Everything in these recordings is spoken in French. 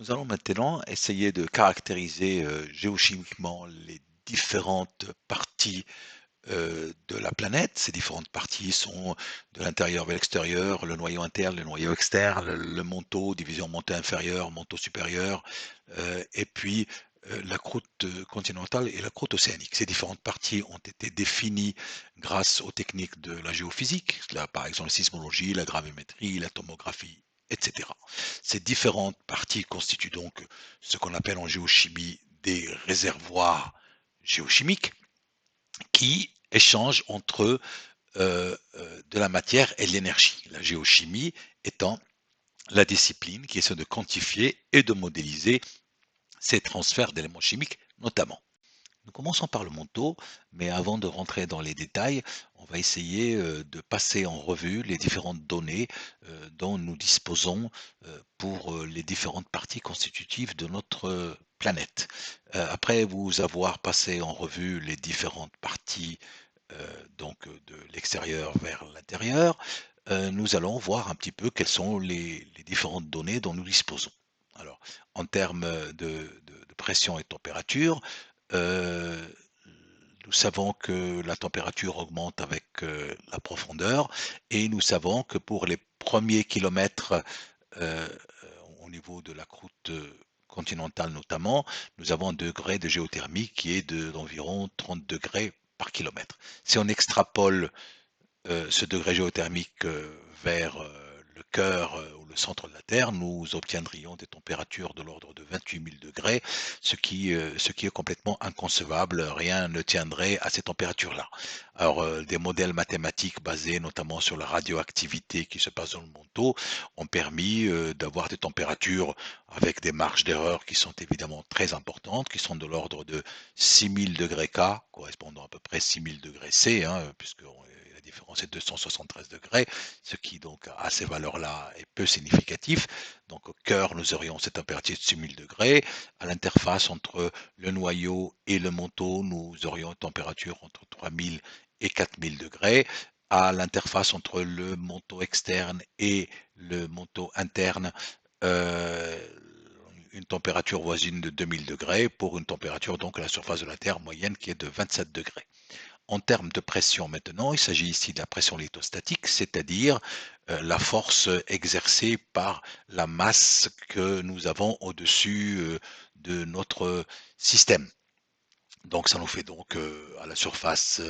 Nous allons maintenant essayer de caractériser géochimiquement les différentes parties de la planète. Ces différentes parties sont de l'intérieur vers l'extérieur, le noyau interne, le noyau externe, le manteau, division manteau inférieur, manteau supérieur, et puis la croûte continentale et la croûte océanique. Ces différentes parties ont été définies grâce aux techniques de la géophysique, là, par exemple la sismologie, la gravimétrie, la tomographie, etc. Ces différentes parties constituent donc ce qu'on appelle en géochimie des réservoirs géochimiques qui échangent entre eux de la matière et de l'énergie. La géochimie étant la discipline qui essaie de quantifier et de modéliser ces transferts d'éléments chimiques notamment. Nous commençons par le manteau, mais avant de rentrer dans les détails, on va essayer de passer en revue les différentes données dont nous disposons pour les différentes parties constitutives de notre planète. Après vous avoir passé en revue les différentes parties donc de l'extérieur vers l'intérieur, nous allons voir un petit peu quelles sont les différentes données dont nous disposons. Alors, en termes de pression et de température, euh, nous savons que la température augmente avec la profondeur et nous savons que pour les premiers kilomètres au niveau de la croûte continentale notamment, nous avons un degré de géothermie qui est d'environ 30 degrés par kilomètre. Si on extrapole ce degré géothermique vers le cœur ou le centre de la Terre, nous obtiendrions des températures de l'ordre de 28 000 degrés, ce qui est complètement inconcevable. Rien ne tiendrait à ces températures-là. Alors, des modèles mathématiques basés notamment sur la radioactivité qui se passe dans le manteau ont permis d'avoir des températures avec des marges d'erreur qui sont évidemment très importantes, qui sont de l'ordre de 6000 degrés K, correspondant à peu près 6000 degrés C, hein, puisque la différence est 273 degrés, ce qui donc à ces valeurs-là est peu significatif. Donc au cœur, nous aurions cette température de 6000 degrés. À l'interface entre le noyau et le manteau, nous aurions une température entre 3000 et 4000 degrés. À l'interface entre le manteau externe et le manteau interne, euh, une température voisine de 2000 degrés pour une température donc à la surface de la Terre moyenne qui est de 27 degrés. En termes de pression maintenant, il s'agit ici de la pression lithostatique, c'est-à-dire la force exercée par la masse que nous avons au-dessus de notre système. Donc ça nous fait donc à la surface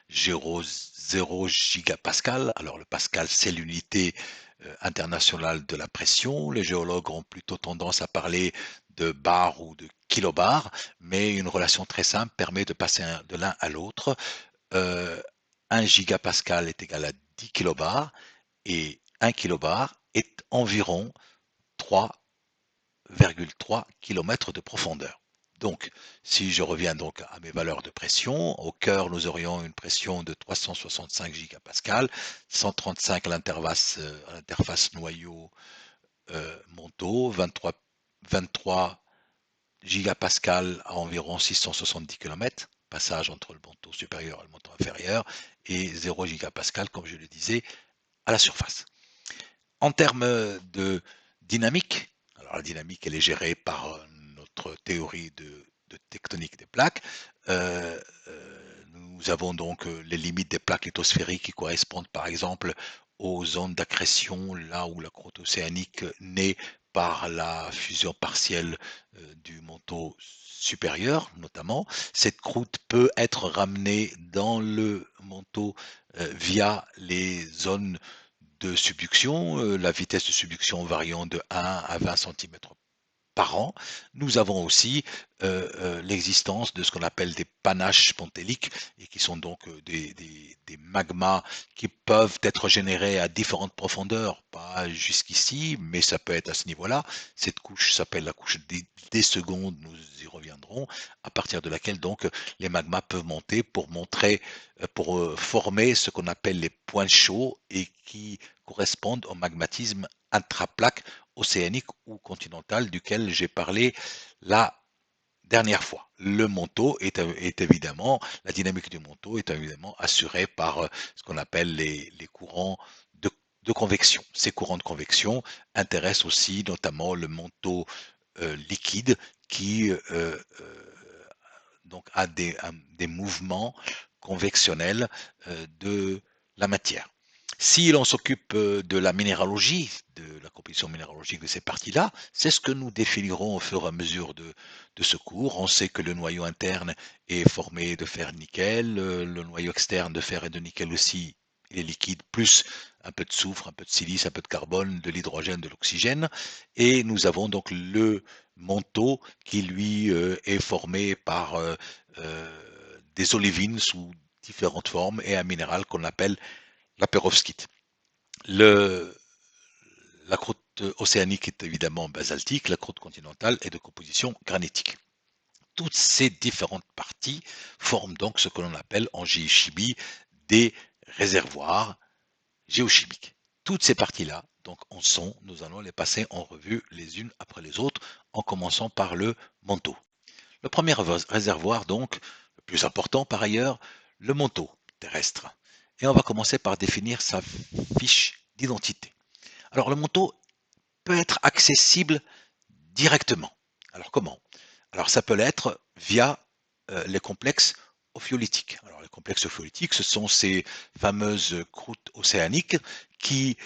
0 gigapascal. Alors le pascal, c'est l'unité internationale de la pression. Les géologues ont plutôt tendance à parler de bar ou de kilobar, mais une relation très simple permet de passer de l'un à l'autre. 1 gigapascal est égal à 10 kilobars et 1 kilobar est environ 3,3 km de profondeur. Donc, si je reviens donc à mes valeurs de pression, au cœur, nous aurions une pression de 365 gigapascal, 135 à l'interface noyau manteau, 23 gigapascal à environ 670 km, passage entre le manteau supérieur et le manteau inférieur, et 0 gigapascal, comme je le disais, à la surface. En termes de dynamique, alors la dynamique elle est gérée par notre théorie de tectonique des plaques. Nous avons donc les limites des plaques lithosphériques qui correspondent par exemple aux zones d'accrétion, là où la croûte océanique naît par la fusion partielle du manteau supérieur notamment. Cette croûte peut être ramenée dans le manteau via les zones de subduction, la vitesse de subduction variant de 1 à 20 centimètres par an. Nous avons aussi l'existence de ce qu'on appelle des panaches pontéliques et qui sont donc des magmas qui peuvent être générés à différentes profondeurs, pas jusqu'ici, mais ça peut être à ce niveau-là. Cette couche s'appelle la couche des secondes, nous y reviendrons, à partir de laquelle donc les magmas peuvent monter pour montrer, pour former ce qu'on appelle les points chauds et qui correspondent au magmatisme intraplaque océanique ou continental duquel j'ai parlé la dernière fois. Le manteau est évidemment, la dynamique du manteau est évidemment assurée par ce qu'on appelle les courants de convection. Ces courants de convection intéressent aussi notamment le manteau liquide qui donc a des mouvements convectionnels de la matière. Si l'on s'occupe de la minéralogie, de la composition minéralogique de ces parties-là, c'est ce que nous définirons au fur et à mesure de ce cours. On sait que le noyau interne est formé de fer-nickel, le noyau externe de fer et de nickel aussi, il est liquide, plus un peu de soufre, un peu de silice, un peu de carbone, de l'hydrogène, de l'oxygène. Et nous avons donc le manteau qui lui est formé par des olivines sous différentes formes et un minéral qu'on appelle la perovskite. Le, la croûte océanique est évidemment basaltique, la croûte continentale est de composition granitique. Toutes ces différentes parties forment donc ce que l'on appelle en géochimie des réservoirs géochimiques. Toutes ces parties-là, donc en sont, nous allons les passer en revue les unes après les autres, en commençant par le manteau. Le premier réservoir, donc, le plus important par ailleurs, le manteau terrestre. Et on va commencer par définir sa fiche d'identité. Alors le manteau peut être accessible directement. Alors comment? Alors ça peut l'être via les complexes ophiolitiques. Alors les complexes ophiolitiques, ce sont ces fameuses croûtes océaniques qui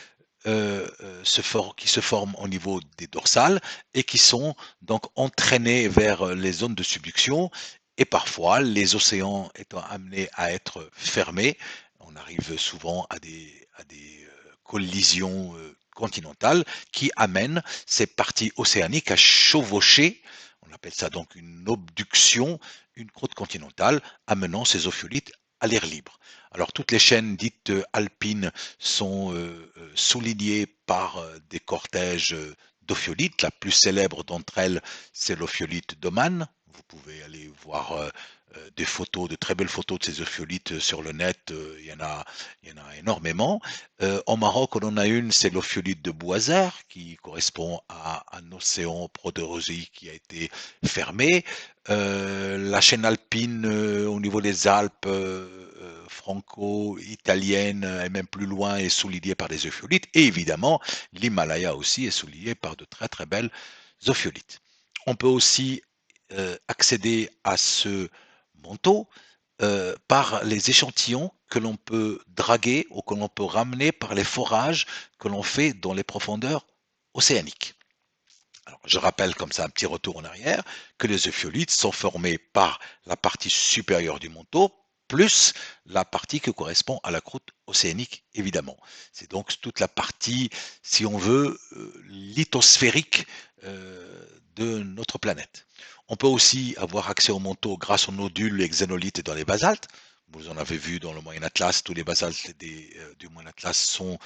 qui se forment au niveau des dorsales et qui sont donc entraînées vers les zones de subduction. Et parfois, les océans étant amenés à être fermés, on arrive souvent à des collisions continentales qui amènent ces parties océaniques à chevaucher. On appelle ça donc une obduction, une croûte continentale, amenant ces ophiolites à l'air libre. Alors toutes les chaînes dites alpines sont soulignées par des cortèges d'ophiolites. La plus célèbre d'entre elles, c'est l'ophiolite d'Oman. Vous pouvez aller voir des photos, de très belles photos de ces ophiolites sur le net. Il y en a énormément. Au Maroc, on en a une, c'est l'ophiolite de Bouazzer, qui correspond à un océan protérozoïque qui a été fermé. La chaîne alpine au niveau des Alpes franco-italiennes et même plus loin est soulignée par des ophiolites. Et évidemment, l'Himalaya aussi est souligné par de très très belles ophiolites. On peut aussi accéder à ce manteau par les échantillons que l'on peut draguer ou que l'on peut ramener par les forages que l'on fait dans les profondeurs océaniques. Alors, je rappelle comme ça un petit retour en arrière que les ophiolites sont formés par la partie supérieure du manteau plus la partie qui correspond à la croûte océanique, évidemment. C'est donc toute la partie, si on veut, lithosphérique de notre planète. On peut aussi avoir accès au manteau grâce aux nodules et xénolithes dans les basaltes. Vous en avez vu dans le Moyen Atlas, tous les basaltes du Moyen Atlas sont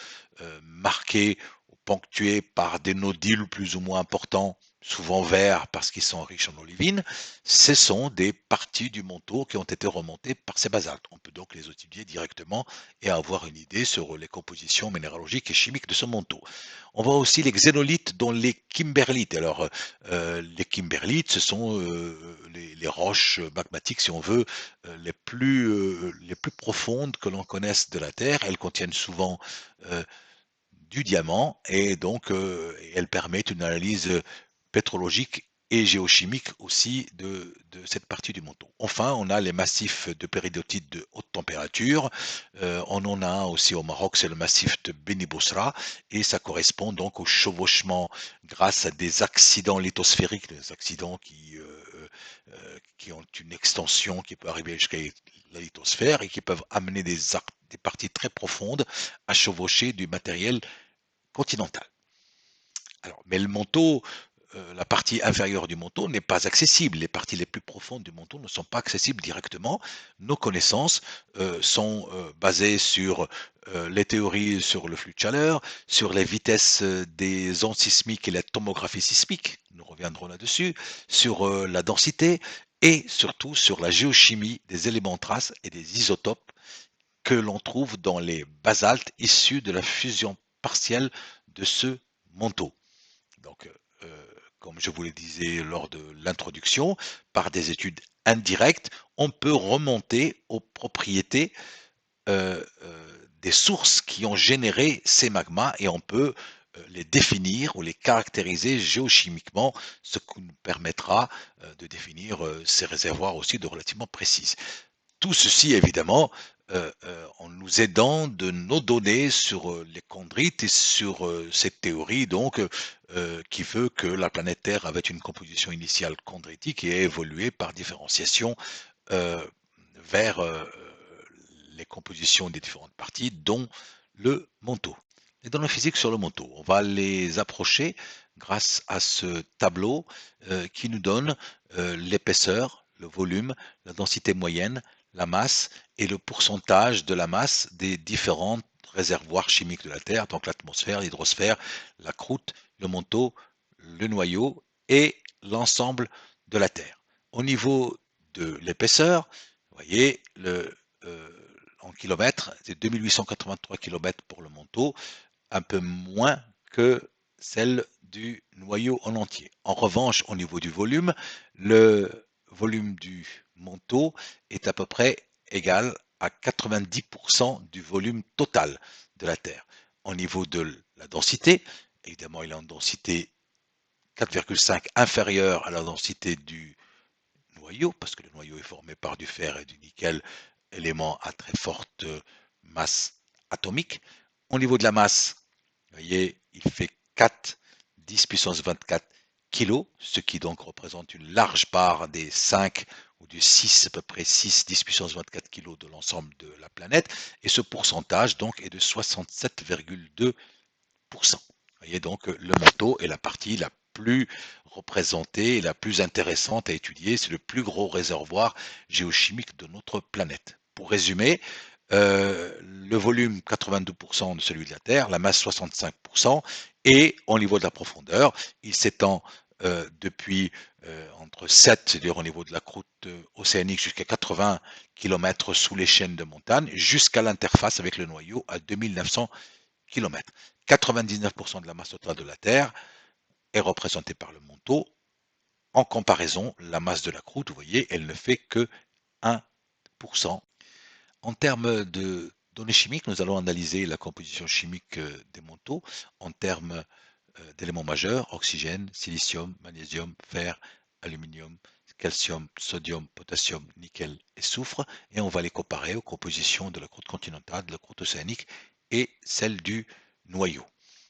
marqués ponctués par des nodules plus ou moins importants, souvent verts parce qu'ils sont riches en olivine. Ce sont des parties du manteau qui ont été remontées par ces basaltes. On peut donc les étudier directement et avoir une idée sur les compositions minéralogiques et chimiques de ce manteau. On voit aussi les xénolithes dans les kimberlites. Alors, les kimberlites, ce sont les roches magmatiques, si on veut, les plus profondes que l'on connaisse de la Terre. Elles contiennent souvent du diamant et donc elles permettent une analyse pétrologique et géochimique aussi de cette partie du manteau. Enfin, on a les massifs de péridotite de haute température. On en a un aussi au Maroc, c'est le massif de Beni Bousra, et ça correspond donc au chevauchement grâce à des accidents lithosphériques, des accidents qui ont une extension qui peut arriver jusqu'à la lithosphère et qui peuvent amener des parties très profondes à chevaucher du matériel continental. Alors, mais le manteau, la partie inférieure du manteau n'est pas accessible. Les parties les plus profondes du manteau ne sont pas accessibles directement. Nos connaissances sont basées sur les théories sur le flux de chaleur, sur les vitesses des ondes sismiques et la tomographie sismique, nous reviendrons là-dessus, sur la densité et surtout sur la géochimie des éléments traces et des isotopes que l'on trouve dans les basaltes issus de la fusion partielle de ce manteau. Donc, comme je vous le disais lors de l'introduction, par des études indirectes, on peut remonter aux propriétés des sources qui ont généré ces magmas et on peut les définir ou les caractériser géochimiquement, ce qui nous permettra de définir ces réservoirs aussi de relativement précises. Tout ceci, évidemment, en nous aidant de nos données sur les chondrites et sur cette théorie donc qui veut que la planète Terre avait une composition initiale chondritique et a évolué par différenciation euh, vers les compositions des différentes parties, dont le manteau. Les données physiques sur le manteau, on va les approcher grâce à ce tableau qui nous donne l'épaisseur, le volume, la densité moyenne, la masse et le pourcentage de la masse des différents réservoirs chimiques de la Terre, donc l'atmosphère, l'hydrosphère, la croûte, le manteau, le noyau et l'ensemble de la Terre. Au niveau de l'épaisseur, vous voyez, en kilomètres, c'est 2883 km pour le manteau, un peu moins que celle du noyau en entier. En revanche, au niveau du volume, le volume du manteau est à peu près égal à 90% du volume total de la Terre. Au niveau de la densité, évidemment, il est en densité 4,5 inférieure à la densité du noyau, parce que le noyau est formé par du fer et du nickel, éléments à très forte masse atomique. Au niveau de la masse, vous voyez, il fait 4 10 puissance 24 kg, ce qui donc représente une large part des 5 ou du 6, à peu près 6 10 puissance 24 kg de l'ensemble de la planète. Et ce pourcentage donc est de 67,2%. Vous voyez donc le manteau est la partie la plus représentée et la plus intéressante à étudier. C'est le plus gros réservoir géochimique de notre planète. Pour résumer, le volume 82% de celui de la Terre, la masse 65%, et au niveau de la profondeur, il s'étend depuis entre 7, c'est-à-dire au niveau de la croûte océanique, jusqu'à 80 km sous les chaînes de montagne, jusqu'à l'interface avec le noyau à 2900 km. 99% de la masse totale de la Terre est représentée par le manteau. En comparaison, la masse de la croûte, vous voyez, elle ne fait que 1%. En termes de données chimiques, nous allons analyser la composition chimique des manteaux en termes d'éléments majeurs, oxygène, silicium, magnésium, fer, aluminium, calcium, sodium, potassium, nickel et soufre, et on va les comparer aux compositions de la croûte continentale, de la croûte océanique et celle du noyau.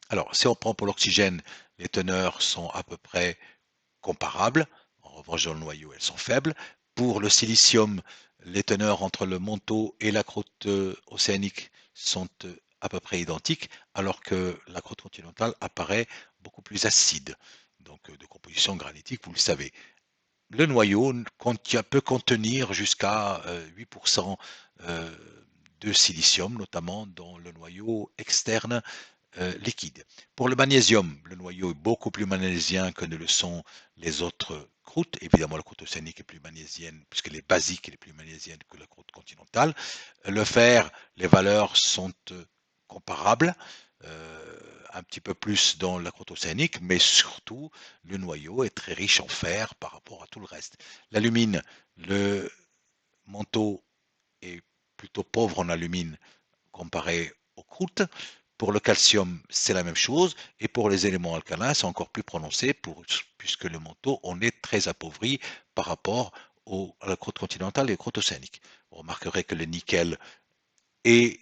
Alors, si on prend pour l'oxygène, les teneurs sont à peu près comparables. En revanche, dans le noyau, elles sont faibles. Pour le silicium, les teneurs entre le manteau et la croûte océanique sont à peu près identiques, alors que la croûte continentale apparaît beaucoup plus acide, donc de composition granitique, vous le savez. Le noyau peut contenir jusqu'à 8% de silicium, notamment dans le noyau externe liquide. Pour le magnésium, le noyau est beaucoup plus magnésien que ne le sont les autres croûtes. Évidemment, la croûte océanique est plus magnésienne puisqu'elle est basique, elle est plus magnésienne que la croûte continentale. Le fer, les valeurs sont comparables, un petit peu plus dans la croûte océanique, mais surtout, le noyau est très riche en fer par rapport à tout le reste. L'alumine, le manteau est plutôt pauvre en alumine comparé aux croûtes. Pour le calcium, c'est la même chose. Et pour les éléments alcalins, c'est encore plus prononcé puisque le manteau en est très appauvri par rapport à la croûte continentale et aux croûtes océaniques. Vous remarquerez que le nickel est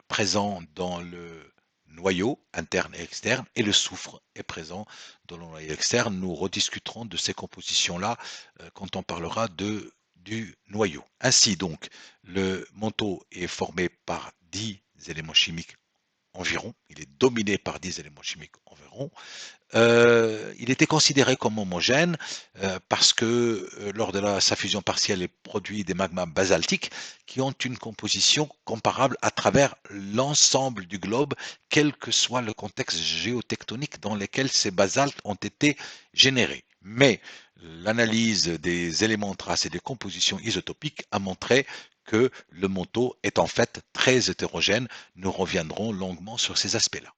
présent dans le noyau interne et externe et le soufre est présent dans le noyau externe. Nous rediscuterons de ces compositions-là quand on parlera du noyau. Ainsi donc, le manteau est formé par 10 éléments chimiques environ, il est dominé par 10 éléments chimiques environ. Il était considéré comme homogène parce que lors de sa fusion partielle, il produit des magmas basaltiques qui ont une composition comparable à travers l'ensemble du globe, quel que soit le contexte géotectonique dans lequel ces basaltes ont été générés. Mais l'analyse des éléments traces et des compositions isotopiques a montré que le manteau est en fait très hétérogène. Nous reviendrons longuement sur ces aspects-là.